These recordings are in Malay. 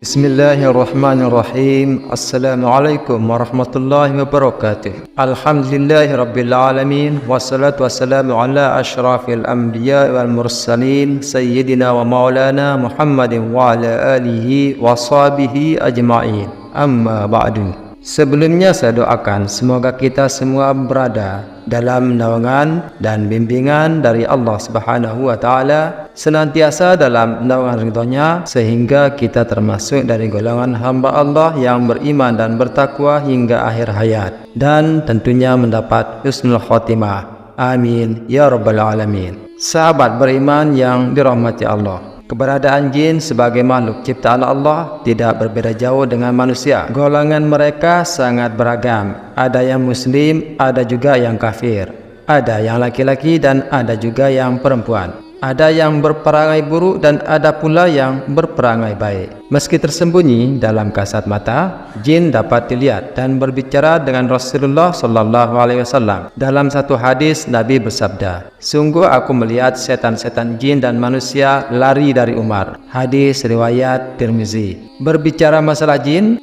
Bismillahirrahmanirrahim. Assalamualaikum warahmatullahi wabarakatuh. Alhamdulillahirabbil alamin wassalatu wassalamu ala asyrafil anbiya wal mursalin sayyidina wa maulana Muhammadin wa ala alihi wa sahbihi ajma'in. Amma ba'du. Sebelumnya saya doakan semoga kita semua berada dalam naungan dan bimbingan dari Allah Subhanahu wa taala, senantiasa dalam naungan ridhonya, sehingga kita termasuk dari golongan hamba Allah yang beriman dan bertakwa hingga akhir hayat, dan tentunya mendapat husnul khotimah. Amin ya rabbal alamin. Sahabat beriman yang dirahmati Allah, keberadaan jin sebagai makhluk ciptaan Allah tidak berbeda jauh dengan manusia. Golongan mereka sangat beragam. Ada yang muslim, ada juga yang kafir. Ada yang laki-laki dan ada juga yang perempuan. Ada yang berperangai buruk dan ada pula yang berperangai baik. Meski tersembunyi dalam kasat mata, jin dapat dilihat dan berbicara dengan Rasulullah sallallahu alaihi wasallam. Dalam satu hadis Nabi bersabda, "Sungguh aku melihat setan-setan jin dan manusia lari dari Umar." Hadis riwayat Tirmizi. Berbicara masalah jin,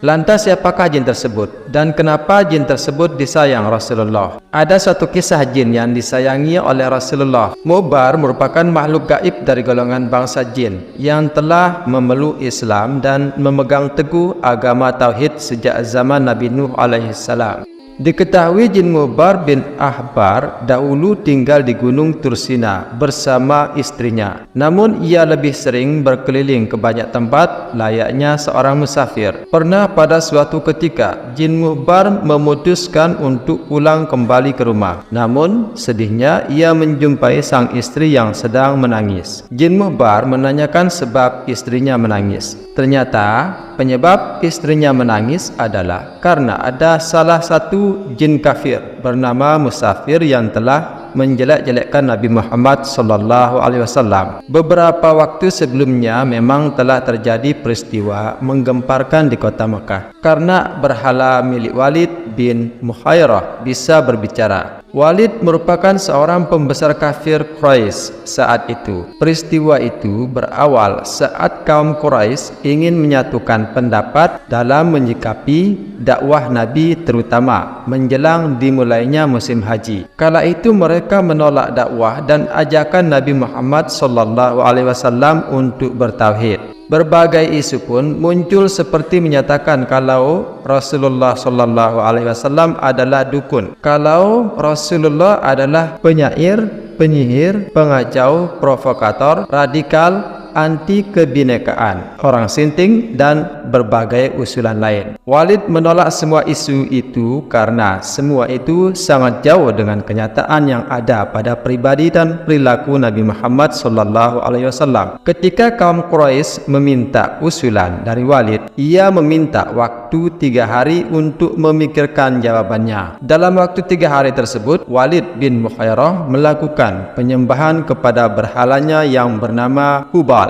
lantas siapakah jin tersebut dan kenapa jin tersebut disayang Rasulullah? Ada satu kisah jin yang disayangi oleh Rasulullah. Mubar merupakan makhluk gaib dari golongan bangsa jin yang telah memeluk Islam dan memegang teguh agama tauhid sejak zaman Nabi Nuh alaihissalam. Diketahui jin Mubar bin Ahbar dahulu tinggal di Gunung Tursina bersama istrinya. Namun ia lebih sering berkeliling ke banyak tempat layaknya seorang musafir. Pernah pada suatu ketika jin Mubar memutuskan untuk pulang kembali ke rumah. Namun sedihnya ia menjumpai sang istri yang sedang menangis. Jin Mubar menanyakan sebab istrinya menangis. Ternyata penyebab istrinya menangis adalah karena ada salah satu jin kafir bernama Musafir yang telah menjelek-jelekkan Nabi Muhammad sallallahu alaihi wasallam. Beberapa waktu sebelumnya memang telah terjadi peristiwa menggemparkan di kota Mekah karena berhala milik Walid bin Mughairah bisa berbicara. Walid merupakan seorang pembesar kafir Quraisy saat itu. Peristiwa itu berawal saat kaum Quraisy ingin menyatukan pendapat dalam menyikapi dakwah Nabi, terutama menjelang dimulainya musim haji. Kala itu mereka menolak dakwah dan ajakan Nabi Muhammad sallallahu alaihi wasallam untuk bertauhid. Berbagai isu pun muncul seperti menyatakan kalau Rasulullah sallallahu alaihi wasallam adalah dukun, kalau Rasulullah adalah penyair, penyihir, pengacau, provokator, radikal, anti kebinekaan, orang sinting, dan berbagai usulan lain. Walid menolak semua isu itu karena semua itu sangat jauh dengan kenyataan yang ada pada pribadi dan perilaku Nabi Muhammad sallallahu alaihi wasallam. Ketika kaum Quraisy meminta usulan dari Walid, ia meminta waktu 3 hari untuk memikirkan jawabannya. Dalam waktu 3 hari tersebut, Walid bin Mughairah melakukan penyembahan kepada berhalanya yang bernama Hubal.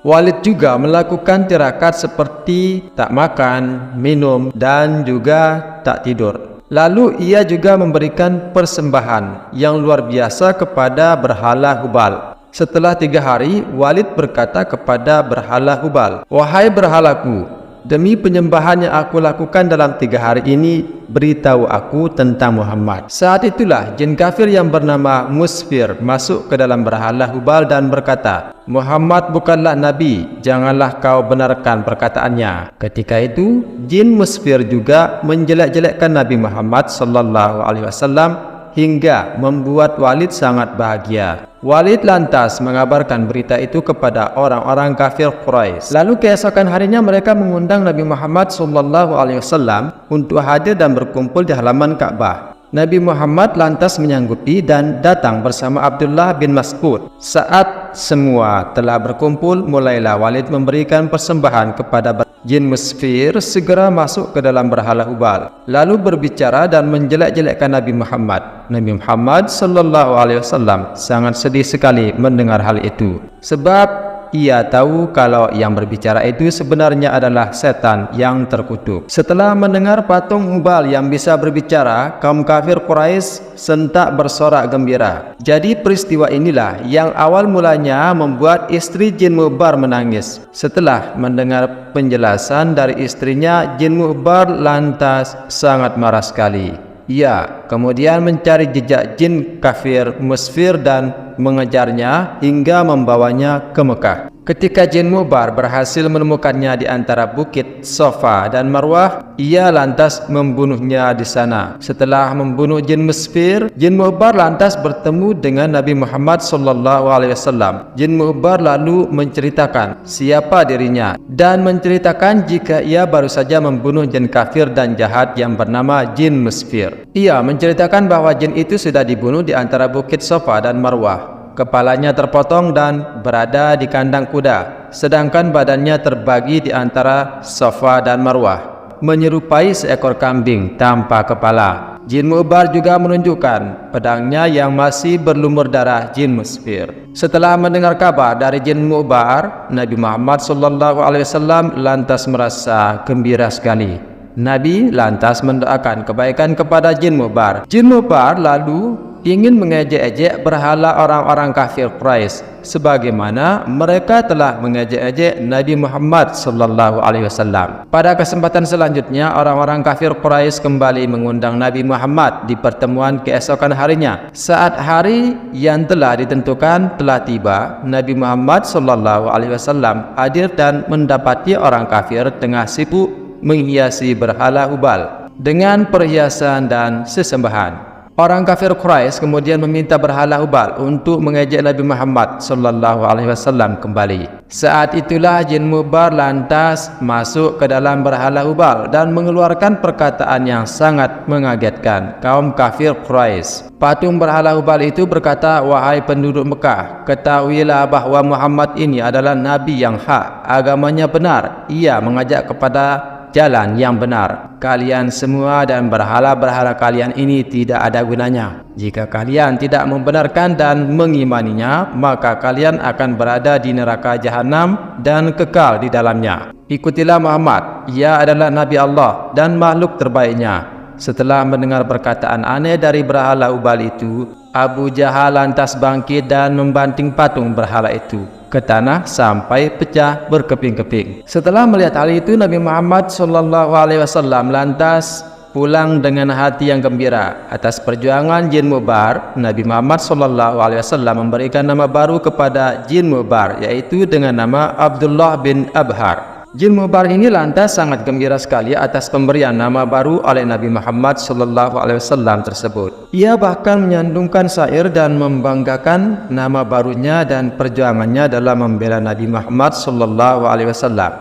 Walid juga melakukan tirakat seperti tak makan, minum, dan juga tak tidur. Lalu ia juga memberikan persembahan yang luar biasa kepada berhala Hubal. Setelah 3 hari, Walid berkata kepada berhala Hubal, "Wahai berhalaku, demi penyembahan yang aku lakukan dalam 3 hari ini, beritahu aku tentang Muhammad." Saat itulah jin kafir yang bernama Musfir masuk ke dalam berhala Hubal dan berkata, "Muhammad bukanlah Nabi, janganlah kau benarkan perkataannya." Ketika itu, jin Musfir juga menjelek-jelekkan Nabi Muhammad sallallahu alaihi wasallam hingga membuat Walid sangat bahagia. Walid lantas mengabarkan berita itu kepada orang-orang kafir Quraisy. Lalu keesokan harinya mereka mengundang Nabi Muhammad sallallahu alaihi wasallam untuk hadir dan berkumpul di halaman Ka'bah. Nabi Muhammad lantas menyanggupi dan datang bersama Abdullah bin Mas'ud. Saat semua telah berkumpul, mulailah Walid memberikan persembahan kepada jin Musfir segera masuk ke dalam berhala Hubal, lalu berbicara dan menjelek-jelekkan Nabi Muhammad. Nabi Muhammad sallallahu alaihi wasallam sangat sedih sekali mendengar hal itu, sebab ia tahu kalau yang berbicara itu sebenarnya adalah setan yang terkutuk. Setelah mendengar patung Hubal yang bisa berbicara, kaum kafir Quraisy sentak bersorak gembira. Jadi peristiwa inilah yang awal mulanya membuat istri Jin Muhbar menangis. Setelah mendengar penjelasan dari istrinya, Jin Muhbar lantas sangat marah sekali. Ia kemudian mencari jejak jin kafir Musfir dan mengejarnya hingga membawanya ke Mekah. Ketika Jin Muhbar berhasil menemukannya di antara bukit Safa dan Marwah, ia lantas membunuhnya di sana. Setelah membunuh Jin Musfir, Jin Muhbar lantas bertemu dengan Nabi Muhammad SAW. Jin Muhbar lalu menceritakan siapa dirinya dan menceritakan jika ia baru saja membunuh jin kafir dan jahat yang bernama Jin Musfir. Ia menceritakan bahwa jin itu sudah dibunuh di antara bukit Safa dan Marwah. Kepalanya terpotong dan berada di kandang kuda, sedangkan badannya terbagi di antara Safa dan Marwah, menyerupai seekor kambing tanpa kepala. Jin Muhbar juga menunjukkan pedangnya yang masih berlumur darah Jin Musfir. Setelah mendengar kabar dari Jin Muhbar, Nabi Muhammad SAW lantas merasa gembira sekali. Nabi lantas mendoakan kebaikan kepada Jin Muhbar. Jin Muhbar lalu ingin mengejek-ejek berhala orang-orang kafir Quraisy, sebagaimana mereka telah mengejek-ejek Nabi Muhammad SAW. Pada kesempatan selanjutnya, orang-orang kafir Quraisy kembali mengundang Nabi Muhammad di pertemuan keesokan harinya. Saat hari yang telah ditentukan telah tiba, Nabi Muhammad SAW hadir dan mendapati orang kafir tengah sibuk menghiasi berhala Hubal dengan perhiasan dan sesembahan. Orang kafir Quraisy kemudian meminta berhala Hubal untuk mengejek Nabi Muhammad SAW kembali. Saat itulah Jin Muhbar lantas masuk ke dalam berhala Hubal dan mengeluarkan perkataan yang sangat mengagetkan kaum kafir Quraisy. Patung berhala Hubal itu berkata, "Wahai penduduk Mekah, ketahuilah bahwa Muhammad ini adalah Nabi yang hak, agamanya benar, ia mengajak kepada jalan yang benar. Kalian semua dan berhala-berhala kalian ini tidak ada gunanya. Jika kalian tidak membenarkan dan mengimaninya, maka kalian akan berada di neraka jahanam dan kekal di dalamnya. Ikutilah Muhammad, ia adalah Nabi Allah dan makhluk terbaiknya." Setelah mendengar perkataan aneh dari berhala Hubal itu, Abu Jahal lantas bangkit dan membanting patung berhala itu ke tanah sampai pecah berkeping-keping. Setelah melihat hal itu, Nabi Muhammad SAW lantas pulang dengan hati yang gembira. Atas perjuangan Jin Muhbar, Nabi Muhammad SAW memberikan nama baru kepada Jin Muhbar, yaitu dengan nama Abdullah bin Abhar. Jin Muhbar ini lantas sangat gembira sekali atas pemberian nama baru oleh Nabi Muhammad SAW tersebut. Ia bahkan menyandungkan syair dan membanggakan nama barunya dan perjuangannya dalam membela Nabi Muhammad SAW.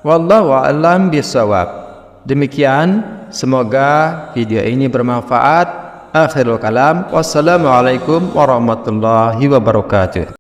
Wallahu a'lam bishawab. Demikian, semoga video ini bermanfaat. Akhirul kalam, wassalamualaikum warahmatullahi wabarakatuh.